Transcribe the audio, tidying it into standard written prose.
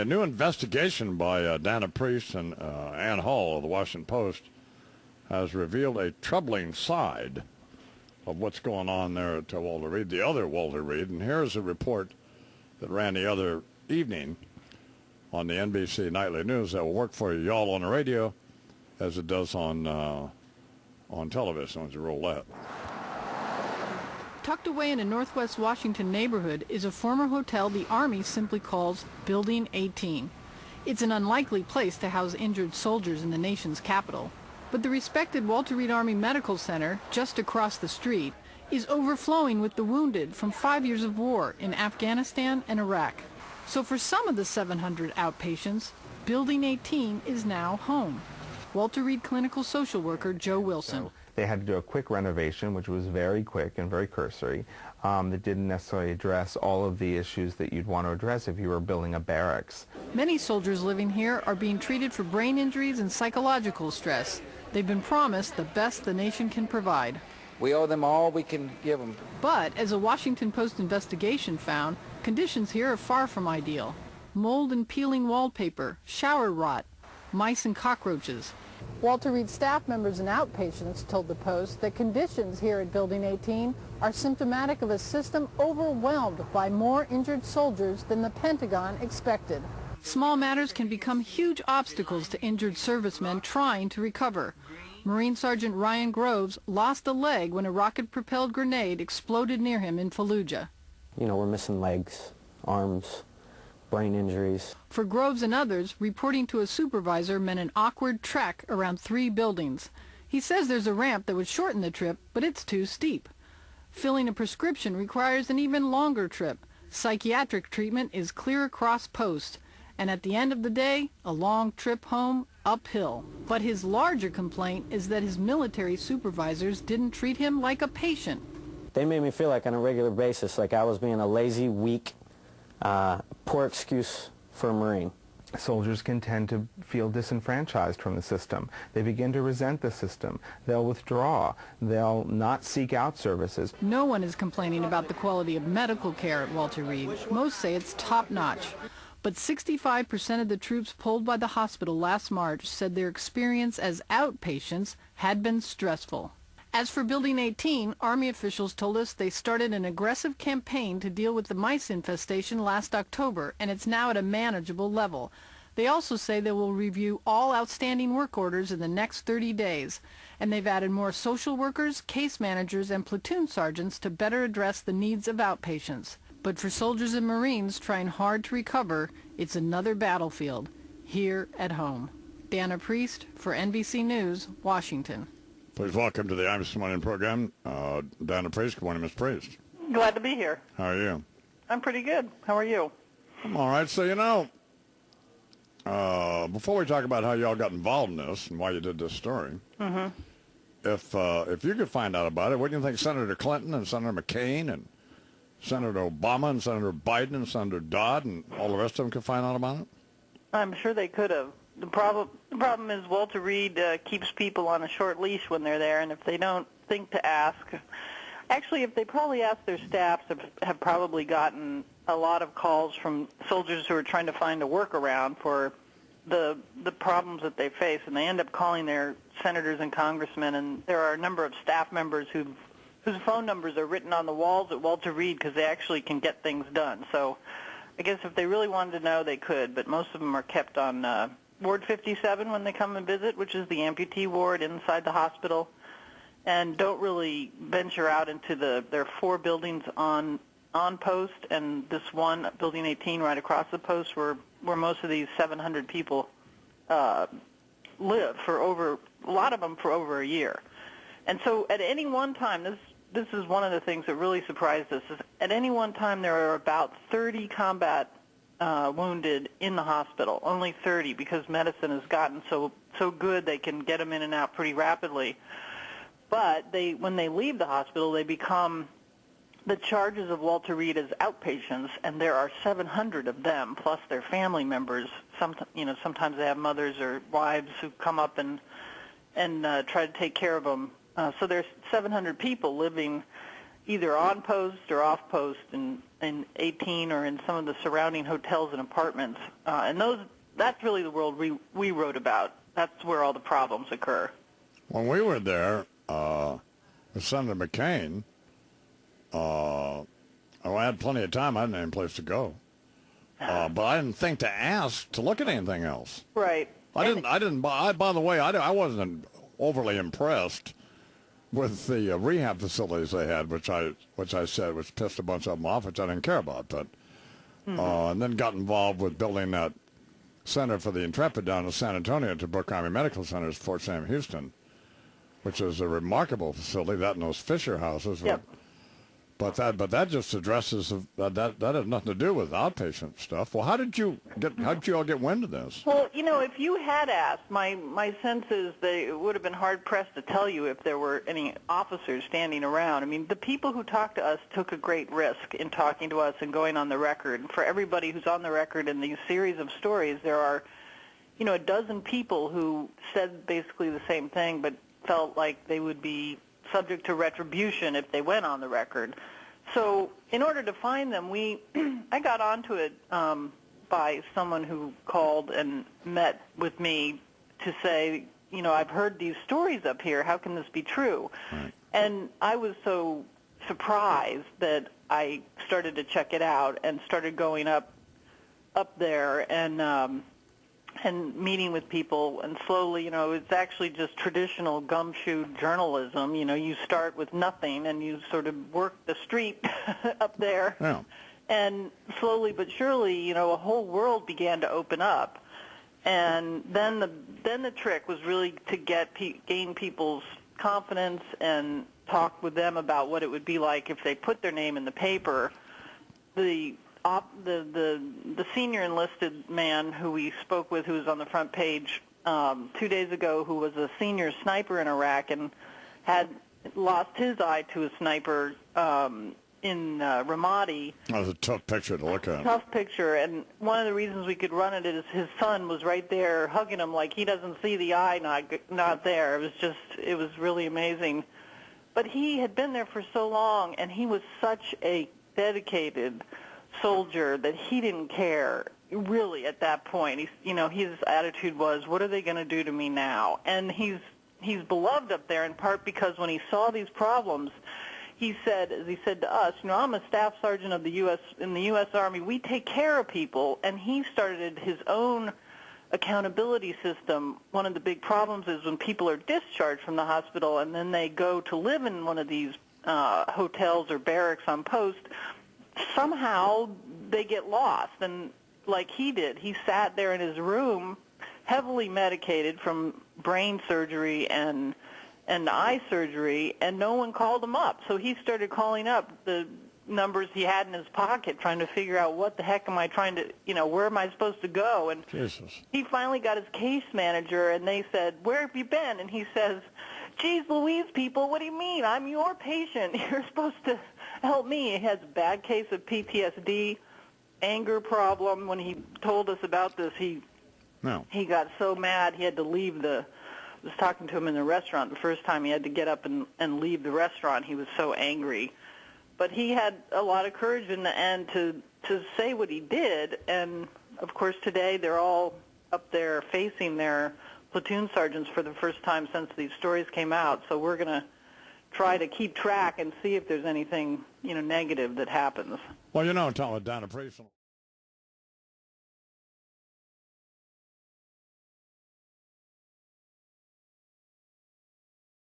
A new investigation by Dana Priest and Ann Hall of the Washington Post has revealed a troubling side of what's going on there at Walter Reed, the other Walter Reed. And here's a report that ran the other evening on the NBC Nightly News that will work for y'all on the radio as it does on television as you roll that. Tucked away in a northwest Washington neighborhood is a former hotel the Army simply calls Building 18. It's an unlikely place to house injured soldiers in the nation's capital. But the respected Walter Reed Army Medical Center, just across the street, is overflowing with the wounded from 5 years of war in Afghanistan and Iraq. So for some of the 700 outpatients, Building 18 is now home. Walter Reed clinical social worker Joe Wilson. So they had to do a quick renovation, which was very quick and very cursory, that didn't necessarily address all of the issues that you'd want to address if you were building a barracks. Many soldiers living here are being treated for brain injuries and psychological stress. They've been promised the best the nation can provide. We owe them all we can give them. But, as a Washington Post investigation found, conditions here are far from ideal. Mold and peeling wallpaper, shower rot, mice and cockroaches. Walter Reed staff members and outpatients told the Post that conditions here at Building 18 are symptomatic of a system overwhelmed by more injured soldiers than the Pentagon expected. Small matters can become huge obstacles to injured servicemen trying to recover. Marine Sergeant Ryan Groves lost a leg when a rocket-propelled grenade exploded near him in Fallujah. You know, we're missing legs, arms, brain injuries. For Groves and others, reporting to a supervisor meant an awkward trek around 3 buildings. He says there's a ramp that would shorten the trip, but it's too steep. Filling a prescription requires an even longer trip. Psychiatric treatment is clear across post. And at the end of the day, a long trip home uphill. But his larger complaint is that his military supervisors didn't treat him like a patient. They made me feel like on a regular basis, like I was being a lazy, weak, poor excuse for a Marine. Soldiers can tend to feel disenfranchised from the system. They begin to resent the system. They'll withdraw. They'll not seek out services. No one is complaining about the quality of medical care at Walter Reed. Most say it's top-notch. But 65% of the troops polled by the hospital last March said their experience as outpatients had been stressful. As for Building 18, Army officials told us they started an aggressive campaign to deal with the mice infestation last October, and it's now at a manageable level. They also say they will review all outstanding work orders in the next 30 days, and they've added more social workers, case managers, and platoon sergeants to better address the needs of outpatients. But for soldiers and Marines trying hard to recover, it's another battlefield, here at home. Dana Priest for NBC News, Washington. Please welcome to the Imus Morning program, Dana Priest. Good morning, Ms. Priest. Glad to be here. How are you? I'm pretty good. How are you? I'm all right. So, you know, before we talk about how y'all got involved in this and why you did this story, if you could find out about it, wouldn't you think Senator Clinton and Senator McCain and Senator Obama and Senator Biden and Senator Dodd and all the rest of them could find out about it? I'm sure they could have. The problem is Walter Reed keeps people on a short leash when they're there, and if they don't think to ask, actually, if they probably ask their staffs, have probably gotten a lot of calls from soldiers who are trying to find a workaround for the problems that they face, and they end up calling their senators and congressmen, and there are a number of staff members whose phone numbers are written on the walls at Walter Reed because they actually can get things done. So I guess if they really wanted to know, they could, but most of them are kept on Ward 57 when they come and visit, which is the amputee ward inside the hospital, and don't really venture out into there are 4 buildings on post, and this one, Building 18, right across the post where most of these 700 people live a lot of them for over a year. And so at any one time, this is one of the things that really surprised us, is at any one time there are about 30 combat wounded in the hospital, only 30, because medicine has gotten so good they can get them in and out pretty rapidly. But when they leave the hospital, they become the charges of Walter Reed as outpatients, and there are 700 of them, plus their family members. Sometimes they have mothers or wives who come up and try to take care of them. So there's 700 people living either on post or off post in 18 or in some of the surrounding hotels and apartments. And that's really the world we wrote about. That's where all the problems occur. When we were there, with Senator McCain, I had plenty of time. I didn't have any place to go. But I didn't think to ask to look at anything else. Right. By the way, I wasn't overly impressed with the rehab facilities they had, which I said was pissed a bunch of them off, which I didn't care about. But and then got involved with building that center for the Intrepid down in San Antonio to Brooke Army Medical Center's Fort Sam Houston, which is a remarkable facility. That and those Fisher houses. Yep. But that just addresses that has nothing to do with outpatient stuff. Well, how did you all get wind of this? Well, if you had asked, my sense is they would have been hard pressed to tell you if there were any officers standing around. I mean, the people who talked to us took a great risk in talking to us and going on the record. And for everybody who's on the record in these series of stories, there are, a dozen people who said basically the same thing, but felt like they would be subject to retribution if they went on the record. So in order to find them, I got onto it by someone who called and met with me to say, I've heard these stories up here. How can this be true? Right. And I was so surprised that I started to check it out and started going up there and meeting with people, and slowly, it's actually just traditional gumshoe journalism. You start with nothing, and you sort of work the street up there. Yeah. And slowly but surely, a whole world began to open up. And then the trick was really to gain people's confidence and talk with them about what it would be like if they put their name in the paper. The senior enlisted man who we spoke with, who was on the front page 2 days ago, who was a senior sniper in Iraq and had lost his eye to a sniper in Ramadi. That was a tough picture to look at. Tough picture, and one of the reasons we could run it is his son was right there hugging him like he doesn't see the eye not there. It was really amazing. But he had been there for so long, and he was such a dedicated soldier that he didn't care really at that point. His attitude was, what are they going to do to me now? And he's beloved up there in part because when he saw these problems, he said, as he said to us, I'm a staff sergeant of the in the U.S. Army. We take care of people, and he started his own accountability system. One of the big problems is when people are discharged from the hospital and then they go to live in one of these hotels or barracks on post, somehow they get lost. And like he did, he sat there in his room heavily medicated from brain surgery and eye surgery, and no one called him up. So he started calling up the numbers he had in his pocket, trying to figure out what the heck am I trying to, where am I supposed to go? And Jesus. He finally got his case manager, and they said, where have you been? And he says, geez Louise, people, what do you mean? I'm your patient. You're supposed to help me. He has a bad case of PTSD, anger problem. When he told us about this, he got so mad he had to leave I was talking to him in the restaurant the first time. He had to get up and leave the restaurant. He was so angry. But he had a lot of courage in the end to say what he did. And, of course, today they're all up there facing their platoon sergeants for the first time since these stories came out. So we're going to try to keep track and see if there's anything, negative that happens. Well, Tom, Dana Priest.